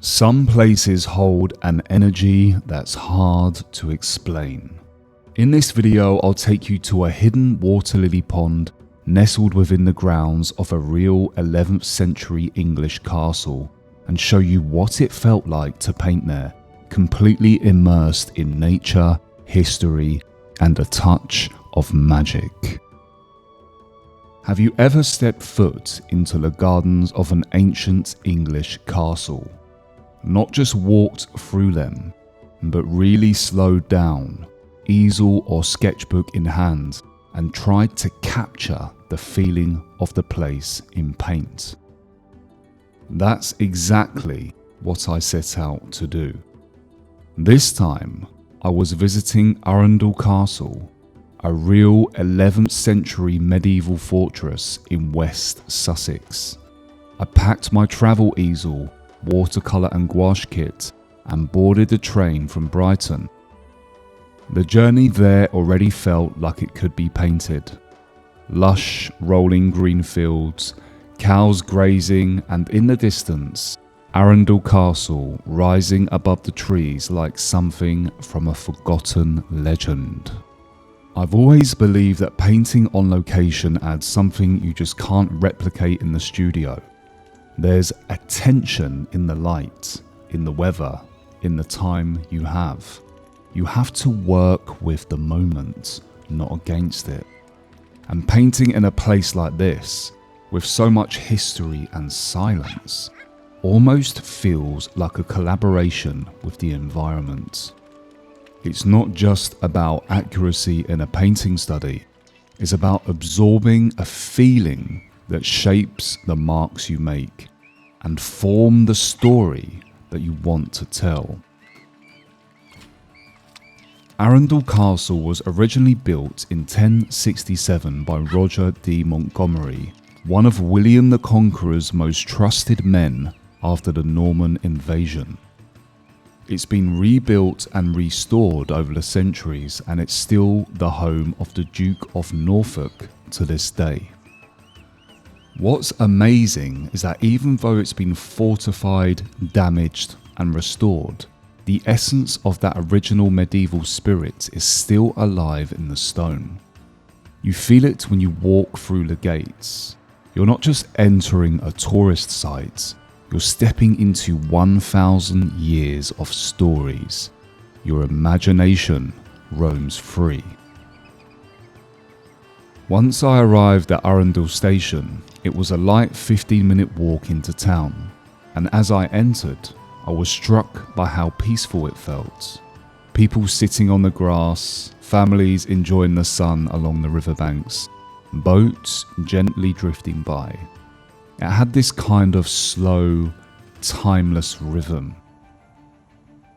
Some places hold an energy that's hard to explain. In this video, I'll take you to a hidden water lily pond nestled within the grounds of a real 11th century English castle and show you what it felt like to paint there, completely immersed in nature, history, and a touch of magic. Have you ever stepped foot into the gardens of an ancient English castle? Not just walked through them, but really slowed down, easel or sketchbook in hand, and tried to capture the feeling of the place in paint. That's exactly what I set out to do. This time, I was visiting Arundel Castle, a real 11th century medieval fortress in West Sussex. I packed my travel easel, watercolour and gouache kit and boarded the train from Brighton. The journey there already felt like it could be painted. Lush, rolling green fields, cows grazing, and in the distance, Arundel Castle rising above the trees like something from a forgotten legend. I've always believed that painting on location adds something you just can't replicate in the studio. There's a tension in the light, in the weather, in the time you have. You have to work with the moment, not against it. And painting in a place like this, with so much history and silence, almost feels like a collaboration with the environment. It's not just about accuracy in a painting study, it's about absorbing a feeling that shapes the marks you make and form the story that you want to tell. Arundel Castle was originally built in 1067 by Roger de Montgomery, one of William the Conqueror's most trusted men after the Norman invasion. It's been rebuilt and restored over the centuries, and it's still the home of the Duke of Norfolk to this day. What's amazing is that even though it's been fortified, damaged, and restored, the essence of that original medieval spirit is still alive in the stone. You feel it when you walk through the gates. You're not just entering a tourist site, you're stepping into 1,000 years of stories. Your imagination roams free. Once I arrived at Arundel Station, it was a light 15-minute walk into town, and as I entered, I was struck by how peaceful it felt. People sitting on the grass, families enjoying the sun along the riverbanks, boats gently drifting by. It had this kind of slow, timeless rhythm.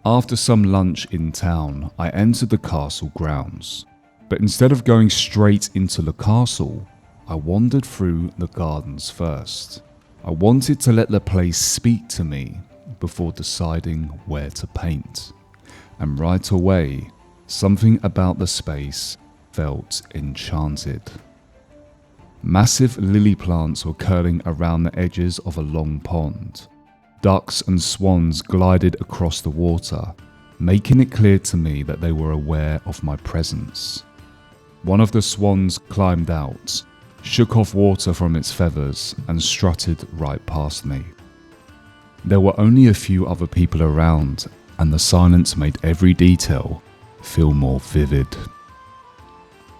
After some lunch in town, I entered the castle grounds, but instead of going straight into the castle, I wandered through the gardens first. I wanted to let the place speak to me before deciding where to paint. And right away, something about the space felt enchanted. Massive lily plants were curling around the edges of a long pond. Ducks and swans glided across the water, making it clear to me that they were aware of my presence. One of the swans climbed out, shook off water from its feathers, and strutted right past me. There were only a few other people around, and the silence made every detail feel more vivid.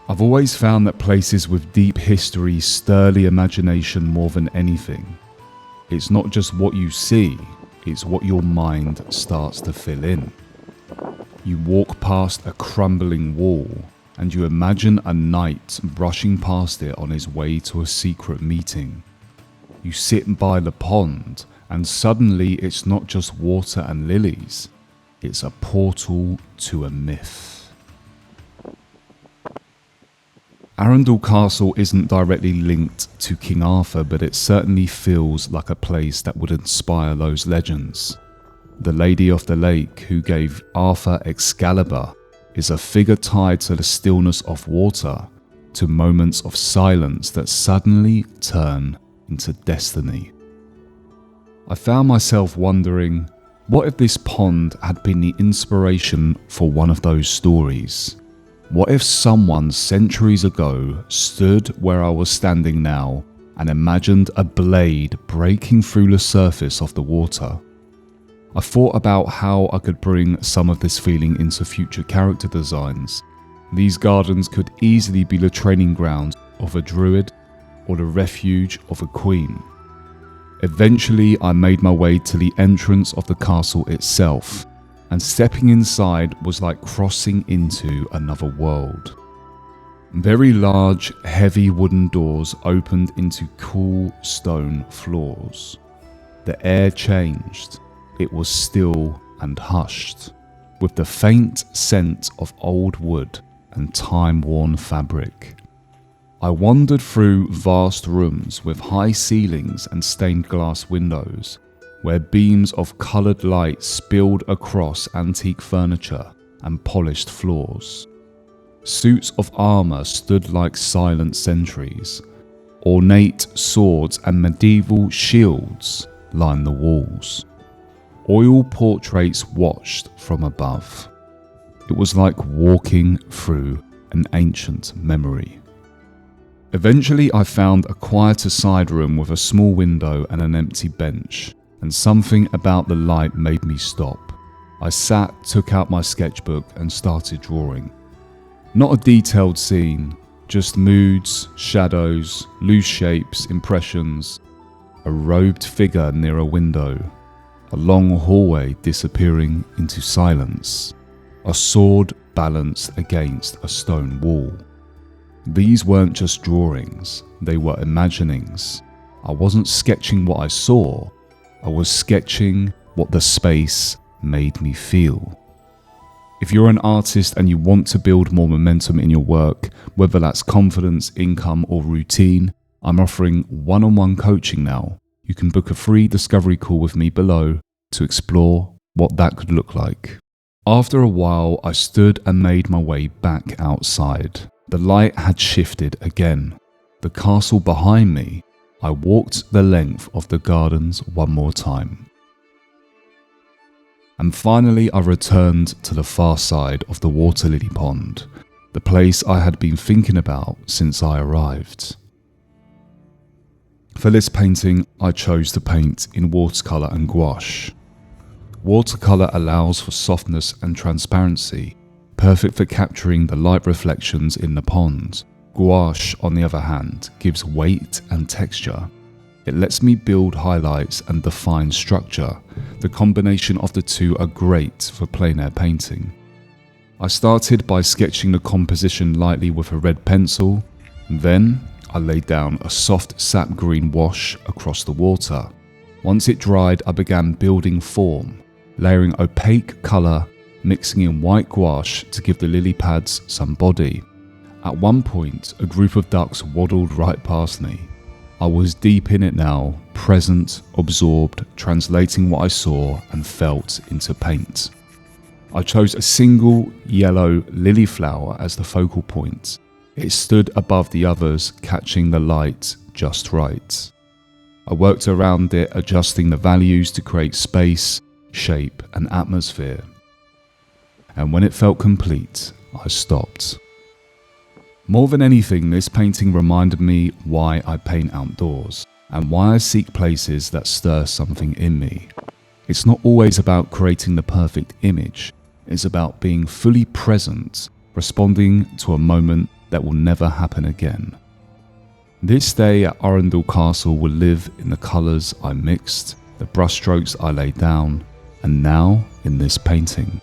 I've always found that places with deep history stir the imagination more than anything. It's not just what you see, it's what your mind starts to fill in. You walk past a crumbling wall, and you imagine a knight brushing past it on his way to a secret meeting. You sit by the pond, and suddenly it's not just water and lilies, it's a portal to a myth. Arundel Castle isn't directly linked to King Arthur, but it certainly feels like a place that would inspire those legends. The Lady of the Lake, who gave Arthur Excalibur, is a figure tied to the stillness of water, to moments of silence that suddenly turn into destiny. I found myself wondering, What if this pond had been the inspiration for one of those stories? What if someone centuries ago stood where I was standing now and imagined a blade breaking through the surface of the water? I thought about how I could bring some of this feeling into future character designs. These gardens could easily be the training ground of a druid or the refuge of a queen. Eventually, I made my way to the entrance of the castle itself, and stepping inside was like crossing into another world. Very large, heavy wooden doors opened into cool stone floors. The air changed. It was still and hushed, with the faint scent of old wood and time-worn fabric. I wandered through vast rooms with high ceilings and stained glass windows, where beams of coloured light spilled across antique furniture and polished floors. Suits of armour stood like silent sentries. Ornate swords and medieval shields lined the walls. Oil portraits watched from above. It was like walking through an ancient memory. Eventually, I found a quieter side room with a small window and an empty bench, and something about the light made me stop. I sat, took out my sketchbook and started drawing. Not a detailed scene, just moods, shadows, loose shapes, impressions. A robed figure near a window. A long hallway disappearing into silence. A sword balanced against a stone wall. These weren't just drawings, they were imaginings. I wasn't sketching what I saw, I was sketching what the space made me feel. If you're an artist and you want to build more momentum in your work, whether that's confidence, income, or routine, I'm offering one-on-one coaching now. You can book a free discovery call with me below to explore what that could look like. After a while, I stood and made my way back outside. The light had shifted again. The castle behind me, I walked the length of the gardens one more time. And finally I returned to the far side of the water lily pond, the place I had been thinking about since I arrived. For this painting, I chose to paint in watercolour and gouache. Watercolour allows for softness and transparency, perfect for capturing the light reflections in the pond. Gouache, on the other hand, gives weight and texture. It lets me build highlights and define structure. The combination of the two are great for plein air painting. I started by sketching the composition lightly with a red pencil. Then I laid down a soft sap green wash across the water. Once it dried, I began building form, layering opaque colour, mixing in white gouache to give the lily pads some body. At one point, a group of ducks waddled right past me. I was deep in it now, present, absorbed, translating what I saw and felt into paint. I chose a single yellow lily flower as the focal point. It stood above the others, catching the light just right. I worked around it, adjusting the values to create space, shape, and atmosphere. And when it felt complete, I stopped. More than anything, this painting reminded me why I paint outdoors, and why I seek places that stir something in me. It's not always about creating the perfect image, it's about being fully present, responding to a moment that will never happen again. This day at Arundel Castle will live in the colours I mixed, the brushstrokes I laid down, and now in this painting.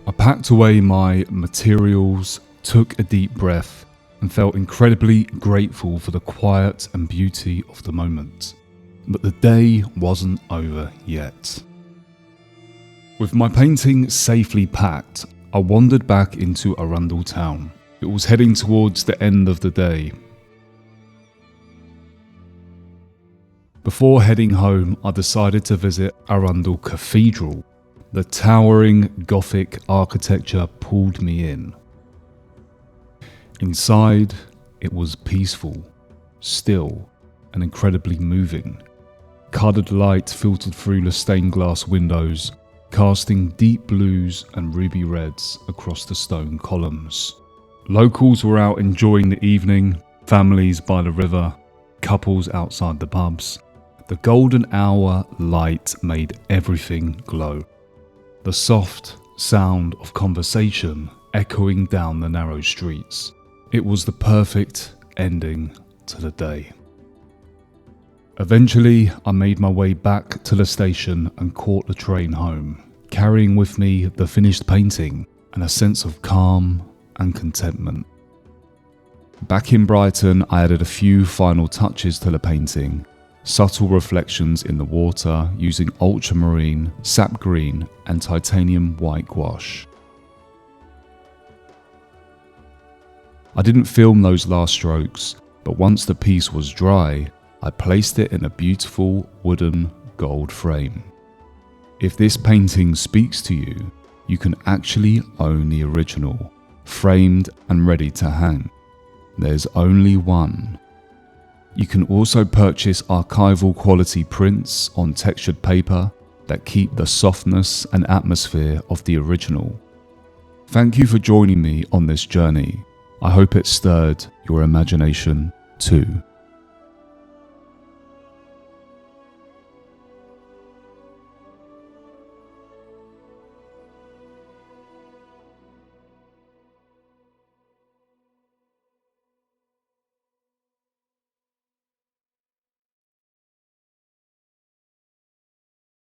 I packed away my materials, took a deep breath, and felt incredibly grateful for the quiet and beauty of the moment. But the day wasn't over yet. With my painting safely packed, I wandered back into Arundel town. It was heading towards the end of the day. Before heading home, I decided to visit Arundel Cathedral. The towering Gothic architecture pulled me in. Inside, it was peaceful, still, and incredibly moving. Coloured light filtered through the stained glass windows, casting deep blues and ruby reds across the stone columns. Locals were out enjoying the evening, families by the river, couples outside the pubs. The golden hour light made everything glow. The soft sound of conversation echoing down the narrow streets. It was the perfect ending to the day. Eventually, I made my way back to the station and caught the train home, carrying with me the finished painting and a sense of calm and contentment. Back in Brighton, I added a few final touches to the painting, subtle reflections in the water using ultramarine, sap green and titanium white gouache. I didn't film those last strokes, but once the piece was dry, I placed it in a beautiful wooden gold frame. If this painting speaks to you, you can actually own the original, framed and ready to hang. There's only one. You can also purchase archival quality prints on textured paper that keep the softness and atmosphere of the original. Thank you for joining me on this journey. I hope it stirred your imagination too.